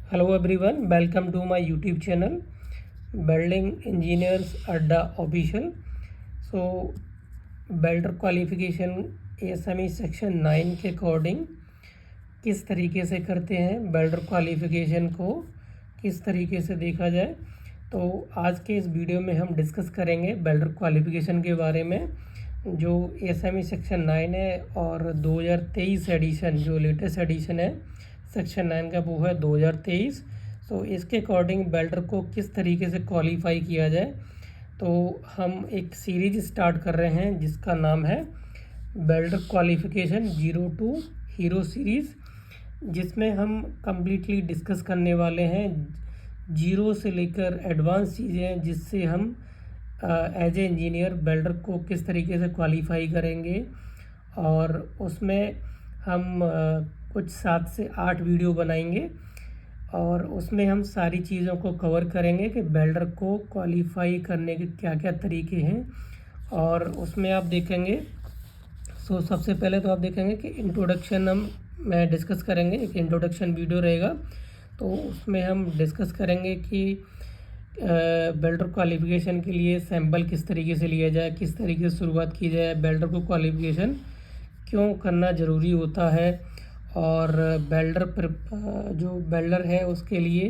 Hello everyone, welcome to my YouTube channel building engineers adda official. So builder qualification ASME section 9 के according किस तरीके से करते हैं, बिल्डर क्वालिफिकेशन को किस तरीके से देखा जाए। तो आज के इस वीडियो में हम डिस्कस करेंगे बिल्डर क्वालिफिकेशन के बारे में, जो एएसएमई सेक्शन 9 है और 2023 एडिशन जो लेटेस्ट एडिशन है सेक्शन 9 का, वो है 2023। तो इसके अकॉर्डिंग बिल्डर को किस तरीके से क्वालिफाई किया जाए, तो हम एक सीरीज स्टार्ट कर रहे हैं जिसका नाम है बिल्डर क्वालिफिकेशन 02 हीरो सीरीज़, जिसमें हम कम्प्लीटली डिस्कस करने वाले हैं जीरो से लेकर एडवांस चीज़ें, जिससे हम एज ए इंजीनियर बिल्डर को किस तरीके से क्वालिफाई करेंगे। और उसमें हम कुछ 7 से 8 वीडियो बनाएंगे और उसमें हम सारी चीज़ों को कवर करेंगे कि बिल्डर को क्वालिफाई करने के क्या क्या तरीके हैं। और उसमें आप देखेंगे, सबसे पहले तो आप देखेंगे कि इंट्रोडक्शन मैं डिस्कस करेंगे, एक इंट्रोडक्शन वीडियो रहेगा। तो उसमें हम डिस्कस करेंगे कि बिल्डर क्वालिफिकेशन के लिए सैंपल किस तरीके से लिया जाए, किस तरीके से शुरुआत की जाए, बिल्डर को क्वालिफिकेशन क्यों करना ज़रूरी होता है, और जो बिल्डर है उसके लिए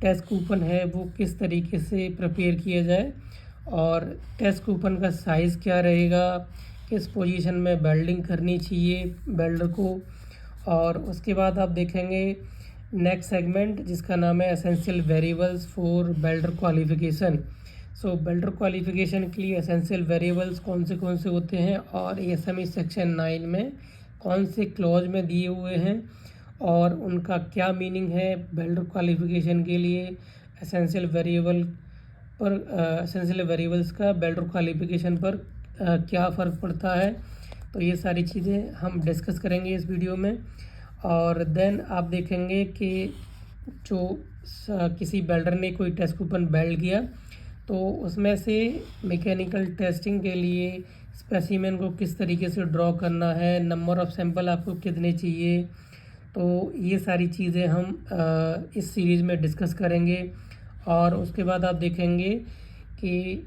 टेस्ट कूपन है वो किस तरीके से प्रिपेयर किया जाए, और टेस्ट कूपन का साइज़ क्या रहेगा, किस पोजीशन में बिल्डिंग करनी चाहिए बिल्डर को। और उसके बाद आप देखेंगे नेक्स्ट सेगमेंट जिसका नाम है essential variables for builder qualification. So builder qualification के लिए एसेंशियल वेरिएबल्स कौन से होते हैं, और एएसएमई सेक्शन 9 में कौन से क्लॉज में दिए हुए हैं और उनका क्या मीनिंग है बिल्डर क्वालिफिकेशन के लिए। एसेंशियल वेरिएबल्स का बिल्डर क्वालिफिकेशन पर क्या फ़र्क पड़ता है, तो ये सारी चीज़ें हम डिस्कस करेंगे इस वीडियो में। और देन आप देखेंगे कि जो किसी बिल्डर ने कोई टेस्ट कूपन बिल्ड किया, तो उसमें से मैकेनिकल टेस्टिंग के लिए स्पेसिमेन को किस तरीके से ड्रॉ करना है, नंबर ऑफ़ सैंपल आपको कितने चाहिए। तो ये सारी चीज़ें हम इस सीरीज़ में डिस्कस करेंगे। और उसके बाद आप देखेंगे कि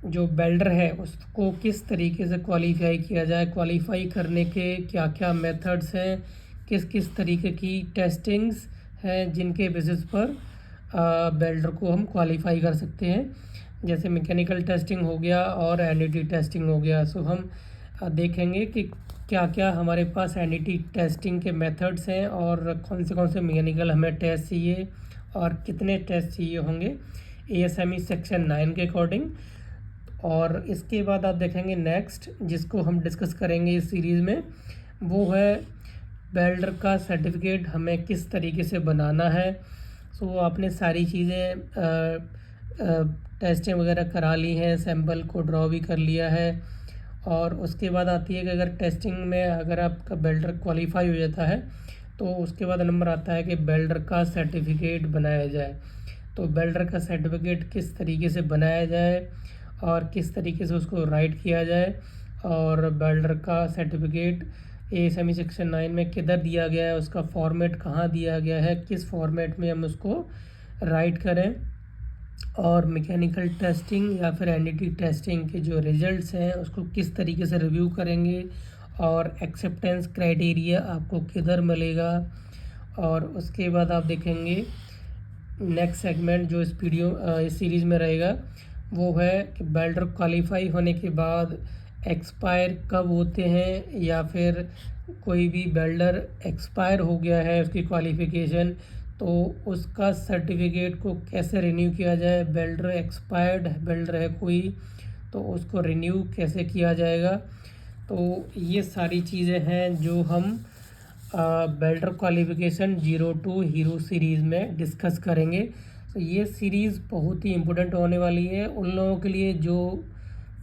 जो बिल्डर है उसको किस तरीके से क्वालिफाई किया जाए, क्वालिफाई करने के क्या क्या मेथड्स हैं, किस किस तरीके की टेस्टिंग्स हैं जिनके बेसिस पर बिल्डर को हम क्वालिफाई कर सकते हैं, जैसे मैकेनिकल टेस्टिंग हो गया और एनईटी टेस्टिंग हो गया। सो हम देखेंगे कि क्या क्या हमारे पास एनईटी टेस्टिंग के मेथड्स हैं और कौन से मैकेनिकल हमें टेस्ट चाहिए और कितने टेस्ट चाहिए होंगे एएसएमई सेक्शन 9 के अकॉर्डिंग। और इसके बाद आप देखेंगे नेक्स्ट जिसको हम डिस्कस करेंगे इस सीरीज़ में, वो है बिल्डर का सर्टिफिकेट हमें किस तरीके से बनाना है। सो आपने सारी चीज़ें टेस्टें वगैरह करा ली हैं, सैंपल को ड्रॉ भी कर लिया है। और उसके बाद आती है कि अगर टेस्टिंग में अगर आपका बिल्डर क्वालिफाई हो जाता है, तो उसके बाद नंबर आता है कि बिल्डर का सर्टिफिकेट बनाया जाए। तो बिल्डर का सर्टिफिकेट किस तरीके से बनाया जाए और किस तरीके से उसको राइट किया जाए, और बिल्डर का सर्टिफिकेट एएसएमई सेक्शन 9 में किधर दिया गया है, उसका फॉर्मेट कहाँ दिया गया है, किस फॉर्मेट में हम उसको राइट करें, और मैकेनिकल टेस्टिंग या फिर एनईटी टेस्टिंग के जो रिजल्ट्स हैं उसको किस तरीके से रिव्यू करेंगे, और एक्सेप्टेंस क्राइटेरिया आपको किधर मिलेगा। और उसके बाद आप देखेंगे नेक्स्ट सेगमेंट जो इस सीरीज़ में रहेगा, वो है कि बिल्डर क्वालिफाई होने के बाद एक्सपायर कब होते हैं, या फिर कोई भी बिल्डर एक्सपायर हो गया है उसकी क्वालिफिकेशन, तो उसका सर्टिफिकेट को कैसे रिन्यू किया जाए। बिल्डर एक्सपायर्ड बिल्डर है कोई, तो उसको रिन्यू कैसे किया जाएगा। तो ये सारी चीज़ें हैं जो हम बिल्डर क्वालिफिकेशन 02 हीरो सीरीज़ में डिस्कस करेंगे। तो ये सीरीज़ बहुत ही इम्पोर्टेंट होने वाली है उन लोगों के लिए जो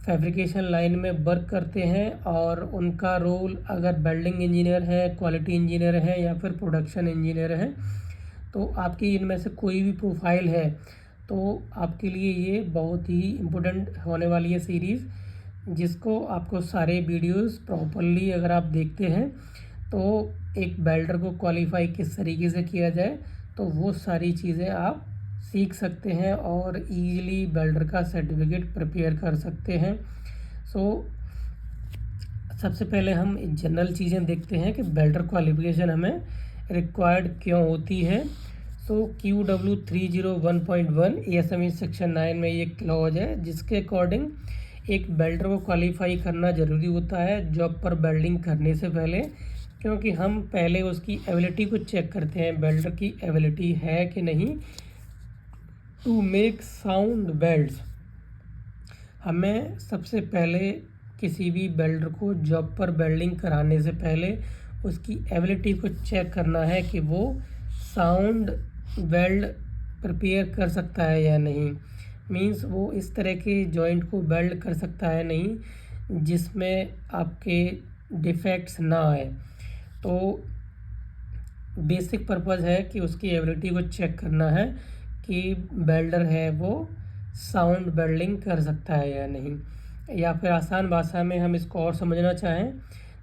फैब्रिकेशन लाइन में वर्क करते हैं, और उनका रोल अगर बिल्डिंग इंजीनियर है, क्वालिटी इंजीनियर है या फिर प्रोडक्शन इंजीनियर है, तो आपकी इनमें से कोई भी प्रोफाइल है तो आपके लिए ये बहुत ही इम्पोर्टेंट होने वाली है सीरीज़, जिसको आपको सारे वीडियोस प्रॉपरली अगर आप देखते हैं, तो एक बिल्डर को क्वालिफाई किस तरीके से किया जाए तो वो सारी चीज़ें आप सीख सकते हैं और ईजिली वेल्डर का सर्टिफिकेट प्रिपेयर कर सकते हैं। सबसे पहले हम जनरल चीज़ें देखते हैं कि वेल्डर क्वालिफिकेशन हमें रिक्वायर्ड क्यों होती है। QW301.1 ASME सेक्शन 9 में ये क्लॉज है जिसके अकॉर्डिंग एक वेल्डर को क्वालिफाई करना ज़रूरी होता है जॉब पर वेल्डिंग करने से पहले, क्योंकि हम पहले उसकी एबिलिटी को चेक करते हैं, वेल्डर की एबिलिटी है कि नहीं टू मेक साउंड वेल्ड्स। हमें सबसे पहले किसी भी वेल्डर को जॉब पर वेल्डिंग कराने से पहले उसकी एबिलिटी को चेक करना है कि वो साउंड वेल्ड प्रिपेयर कर सकता है या नहीं। मींस वो इस तरह के जॉइंट को वेल्ड कर सकता है नहीं जिसमें आपके डिफेक्ट्स ना आए। तो बेसिक पर्पज़ है कि उसकी एबिलिटी को चेक करना है कि वेल्डर है वो साउंड वेल्डिंग कर सकता है या नहीं। या फिर आसान भाषा में हम इसको और समझना चाहें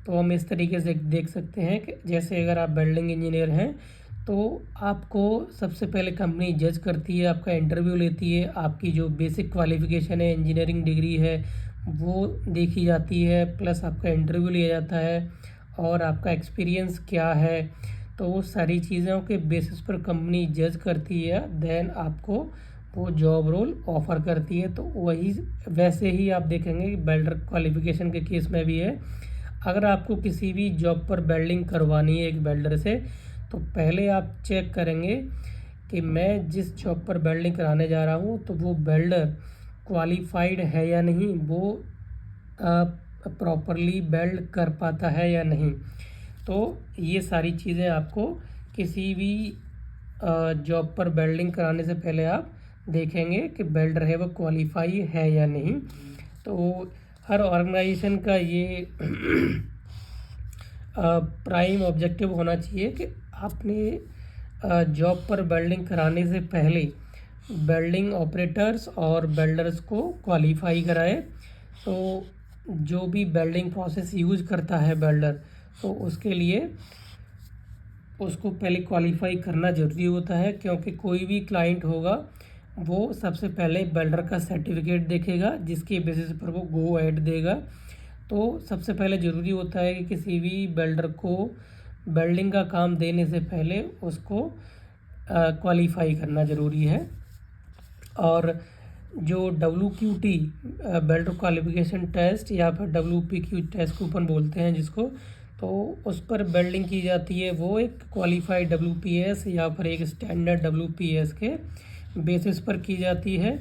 तो हम इस तरीके से देख सकते हैं कि जैसे अगर आप वेल्डिंग इंजीनियर हैं तो आपको सबसे पहले कंपनी जज करती है, आपका इंटरव्यू लेती है, आपकी जो बेसिक क्वालिफ़िकेशन है, इंजीनियरिंग डिग्री है वो देखी जाती है, प्लस आपका इंटरव्यू लिया जाता है और आपका एक्सपीरियंस क्या है। तो वो सारी चीज़ों के बेसिस पर कंपनी जज करती है, देन आपको वो जॉब रोल ऑफ़र करती है। तो वही वैसे ही आप देखेंगे कि वेल्डर क्वालिफ़िकेशन के केस में भी है। अगर आपको किसी भी जॉब पर वेल्डिंग करवानी है एक वेल्डर से, तो पहले आप चेक करेंगे कि मैं जिस जॉब पर वेल्डिंग कराने जा रहा हूँ तो वो वेल्डर क्वालिफाइड है या नहीं, वो प्रॉपरली वेल्ड कर पाता है या नहीं। तो ये सारी चीज़ें आपको किसी भी जॉब पर वेल्डिंग कराने से पहले आप देखेंगे कि वेल्डर है वो क्वालिफाई है या नहीं। तो हर ऑर्गेनाइजेशन का ये प्राइम ऑब्जेक्टिव होना चाहिए कि आपने जॉब पर वेल्डिंग कराने से पहले वेल्डिंग ऑपरेटर्स और वेल्डर्स को क्वालिफाई कराए। तो जो भी वेल्डिंग प्रोसेस यूज़ करता है वेल्डर, तो उसके लिए उसको पहले क्वालिफाई करना ज़रूरी होता है, क्योंकि कोई भी क्लाइंट होगा वो सबसे पहले वेल्डर का सर्टिफिकेट देखेगा जिसके बेसिस पर वो गो ऐड देगा। तो सबसे पहले ज़रूरी होता है कि किसी भी वेल्डर को वेल्डिंग का काम देने से पहले उसको क्वालिफाई करना ज़रूरी है। और जो WQT वेल्डर क्वालिफिकेशन टेस्ट या फिर WPQ टेस्ट कूपन बोलते हैं जिसको, तो उस पर वेल्डिंग की जाती है वो एक क्वालिफाइड WPS या फिर एक स्टैंडर्ड WPS के बेसिस पर की जाती है।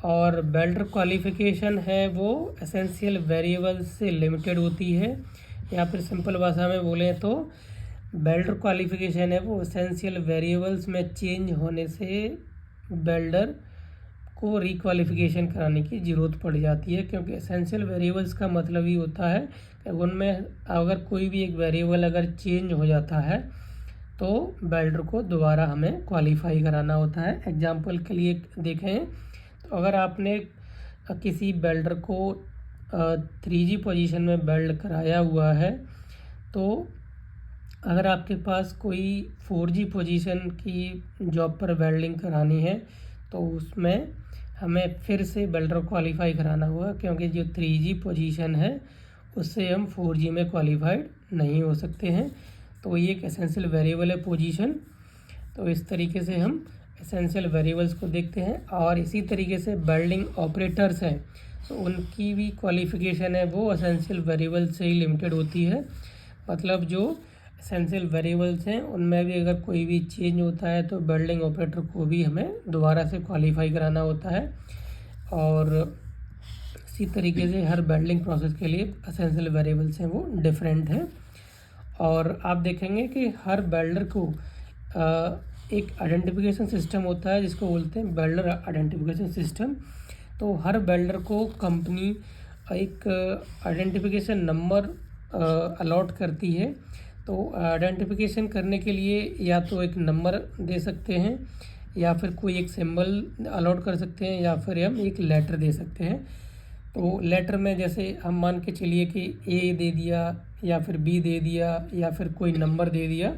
और वेल्डर क्वालिफिकेशन है वो एसेंशियल वेरिएबल्स से लिमिटेड होती है, या फिर सिंपल भाषा में बोलें तो वेल्डर क्वालिफिकेशन है वो एसेंशियल वेरिएबल्स में चेंज होने से वेल्डर को रिक्वालिफिकेशन कराने की ज़रूरत पड़ जाती है। क्योंकि एसेंशियल वेरिएबल्स का मतलब ही होता है कि उनमें अगर कोई भी एक वेरिएबल अगर चेंज हो जाता है तो वेल्डर को दोबारा हमें क्वालिफाई कराना होता है। एग्जांपल के लिए देखें तो अगर आपने किसी वेल्डर को 3G पोजीशन में वेल्ड कराया हुआ है, तो अगर आपके पास कोई 4G पोजीशन की जॉब पर वेल्डिंग करानी है तो उसमें हमें फिर से वेल्डर क्वालिफाई कराना होगा, क्योंकि जो 3G पोजीशन है उससे हम 4G में क्वालिफाइड नहीं हो सकते हैं। तो ये एक एसेंशियल वेरिएबल है पोजीशन। तो इस तरीके से हम एसेंशियल वेरिएबल्स को देखते हैं। और इसी तरीके से वेल्डिंग ऑपरेटर्स हैं, तो उनकी भी क्वालिफिकेशन है वो एसेंशियल वेरिएबल से ही लिमिटेड होती है। मतलब जो एसेंशियल वेरिएबल्स हैं उनमें भी अगर कोई भी चेंज होता है तो वेल्डिंग ऑपरेटर को भी हमें दोबारा से क्वालिफाई कराना होता है। और इसी तरीके से हर वेल्डिंग प्रोसेस के लिए एसेंशियल वेरिएबल्स हैं वो डिफरेंट हैं। और आप देखेंगे कि हर वेल्डर को एक आइडेंटिफिकेशन सिस्टम होता है जिसको बोलते हैं वेल्डर आइडेंटिफिकेशन सिस्टम। तो हर वेल्डर को कंपनी एक आइडेंटिफिकेशन नंबर अलॉट करती है। तो आइडेंटिफिकेशन करने के लिए या तो एक नंबर दे सकते हैं, या फिर कोई एक सिंबल अलॉट कर सकते हैं, या फिर हम एक लेटर दे सकते हैं। तो लेटर में जैसे हम मान के चलिए कि A दे दिया, या फिर B दे दिया, या फिर कोई नंबर दे दिया,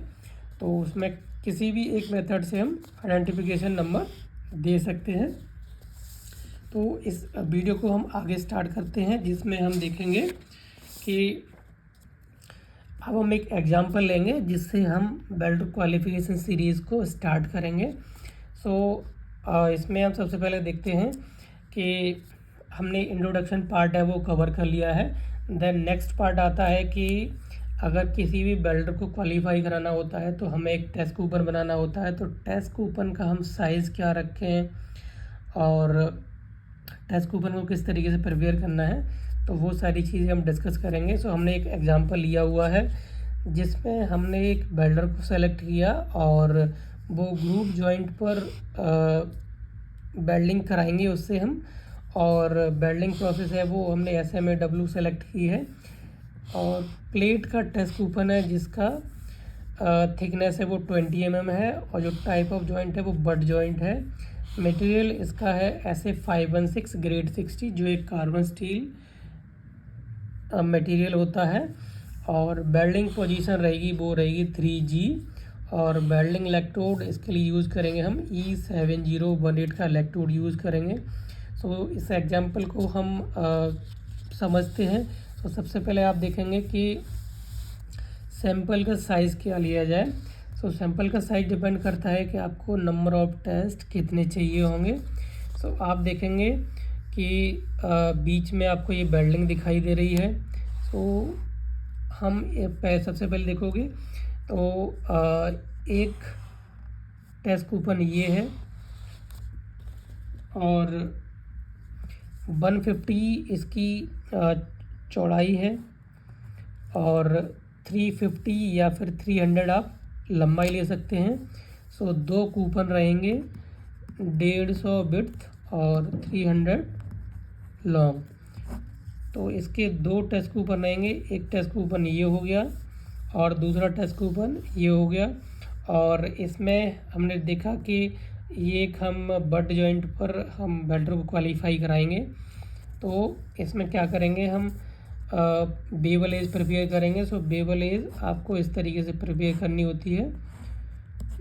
तो उसमें किसी भी एक मेथड से हम आइडेंटिफिकेशन नंबर दे सकते हैं। तो इस वीडियो को हम आगे स्टार्ट करते हैं, जिसमें हम देखेंगे कि अब हम एक एग्जांपल लेंगे जिससे हम बेल्टर क्वालिफिकेशन सीरीज़ को स्टार्ट करेंगे। इसमें हम सबसे पहले देखते हैं कि हमने इंट्रोडक्शन पार्ट है वो कवर कर लिया है। देन नेक्स्ट पार्ट आता है कि अगर किसी भी बेल्टर को क्वालिफाई कराना होता है तो हमें एक टेस्ट कूपन बनाना होता है। तो टेस्ट कूपन का हम साइज़ क्या रखें और टेस्ट कूपन को किस तरीके से प्रिपेयर करना है, तो वो सारी चीज़ें हम डिस्कस करेंगे। हमने एक एग्जांपल लिया हुआ है जिसमें हमने एक बेल्डर को सेलेक्ट किया और वो ग्रुप जॉइंट पर बेल्डिंग कराएंगे उससे हम, और बेल्डिंग प्रोसेस है वो हमने SMAW सेलेक्ट की है। और प्लेट का टेस्ट कूपन है जिसका थिकनेस है वो 20 mm है, और जो टाइप ऑफ जॉइंट है वो बट जॉइंट है। मटेरियल इसका है SA516 ग्रेड 60, जो एक कार्बन स्टील मटेरियल होता है। और बेल्डिंग पोजीशन रहेगी वो रहेगी 3G, और बेल्डिंग इलेक्ट्रोड इसके लिए यूज़ करेंगे हम E7018 का इलेक्ट्रोड यूज़ करेंगे। इस एग्जांपल को हम समझते हैं। सबसे पहले आप देखेंगे कि सैंपल का साइज़ क्या लिया जाए। सैंपल का साइज़ डिपेंड करता है कि आपको नंबर ऑफ टेस्ट कितने चाहिए होंगे। आप देखेंगे कि बीच में आपको ये बेल्डिंग दिखाई दे रही है। हम सबसे पहले देखोगे तो एक टेस्ट कूपन ये है, और 150 इसकी चौड़ाई है, और 350 या फिर 300 आप लंबाई ले सकते हैं। 2 कूपन रहेंगे, 150 विड्थ और 300 लॉन्ग। इसके 2 टेस्ट कूपन रहेंगे, एक टेस्ट कूपन ये हो गया और दूसरा टेस्ट कूपन ये हो गया। और इसमें हमने देखा कि ये एक हम बट जॉइंट पर हम बेल्टर को क्वालिफाई कराएंगे। तो इसमें क्या करेंगे, हम बेवल एज प्रिपेयर करेंगे। बेवल एज आपको इस तरीके से प्रिपेयर करनी होती है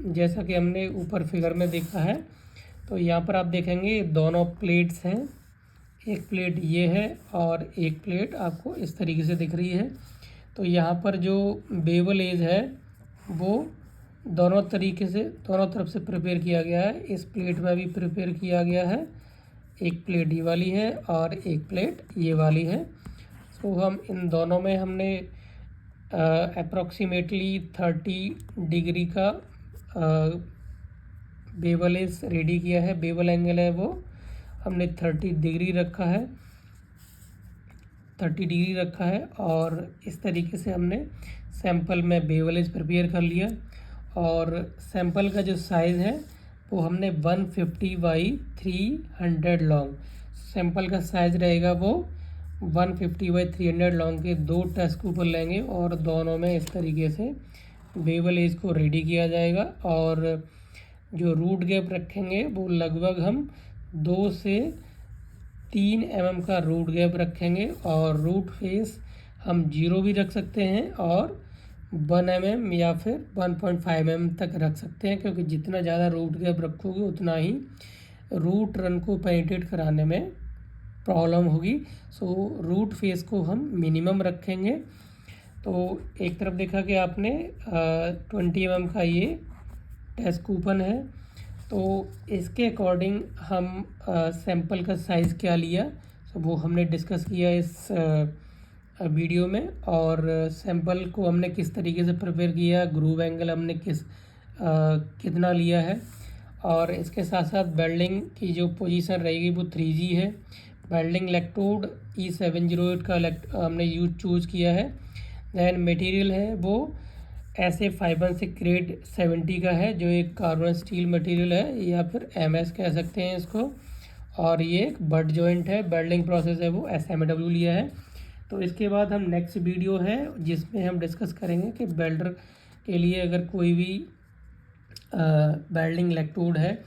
जैसा कि हमने ऊपर फिगर में देखा है। तो यहाँ पर आप देखेंगे दोनों प्लेट्स हैं, एक प्लेट ये है और एक प्लेट आपको इस तरीके से दिख रही है। तो यहाँ पर जो बेवल एज है वो दोनों तरफ से प्रिपेयर किया गया है। इस प्लेट में भी प्रिपेयर किया गया है, एक प्लेट ये वाली है और एक प्लेट ये वाली है। हम इन दोनों में हमने अप्रॉक्सीमेटली 30 डिग्री का बेवल एज रेडी किया है। बेवल एंगल है वो हमने 30 डिग्री रखा है, 30 डिग्री रखा है। और इस तरीके से हमने सैंपल में बेवल एज प्रिपेयर कर लिया। और सैंपल का जो साइज़ है वो हमने 150 बाई 300 लॉन्ग, सैंपल का साइज़ रहेगा वो 150 बाई 300 लॉन्ग के 2 टेस्ट कूपन लेंगे, और दोनों में इस तरीके से बेवल एज को रेडी किया जाएगा। और जो रूट गैप रखेंगे वो लगभग हम 2 से 3 mm का रूट गैप रखेंगे, और रूट फेस हम 0 भी रख सकते हैं और 1 mm या फिर 1.5 mm तक रख सकते हैं, क्योंकि जितना ज़्यादा रूट गैप रखोगे उतना ही रूट रन को पेनिट्रेट कराने में प्रॉब्लम होगी। रूट फेस को हम मिनिमम रखेंगे। तो एक तरफ देखा कि आपने 20 mm का ये टेस्ट कूपन है। तो इसके अकॉर्डिंग हम सैंपल का साइज़ क्या लिया वो हमने डिस्कस किया इस वीडियो में। और सैंपल को हमने किस तरीके से प्रिपेयर किया, ग्रूव एंगल हमने कितना लिया है, और इसके साथ साथ बेल्डिंग की जो पोजीशन रहेगी वो 3G है। बेल्डिंग इलेक्ट्रोड E708 का हमने चूज़ किया है। दैन मटेरियल है वो SA516 ग्रेड 70 का है, जो एक कार्बन स्टील मटेरियल है या फिर MS कह सकते हैं इसको। और ये एक बट जॉइंट है, बेल्डिंग प्रोसेस है वो SMAW लिया है। तो इसके बाद हम नेक्स्ट वीडियो है जिसमें हम डिस्कस करेंगे कि बेल्डर के लिए अगर कोई भी बेल्डिंग इलेक्ट्रोड है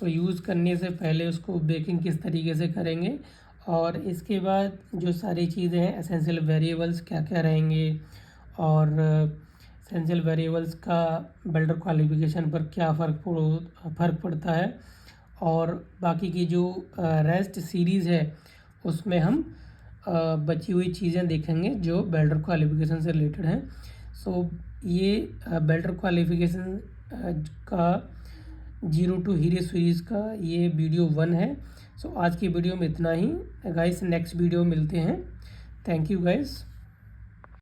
यूज़ करने से पहले उसको बेकिंग किस तरीके से करेंगे, और इसके बाद जो सारी चीज़ें हैं एसेंशियल वेरिएबल्स क्या क्या रहेंगे, और एसेंशियल वेरिएबल्स का बिल्डर क्वालिफिकेशन पर क्या फ़र्क पड़ता है, और बाकी की जो रेस्ट सीरीज़ है उसमें हम बची हुई चीज़ें देखेंगे जो बिल्डर क्वालिफिकेशन से रिलेटेड हैं। सो ये बिल्डर क्वालिफिकेशन का 0 to हीरो सीरीज़ का ये वीडियो 1 है। सो आज की वीडियो में इतना ही गाइस, नेक्स्ट वीडियो मिलते हैं। Thank you guys.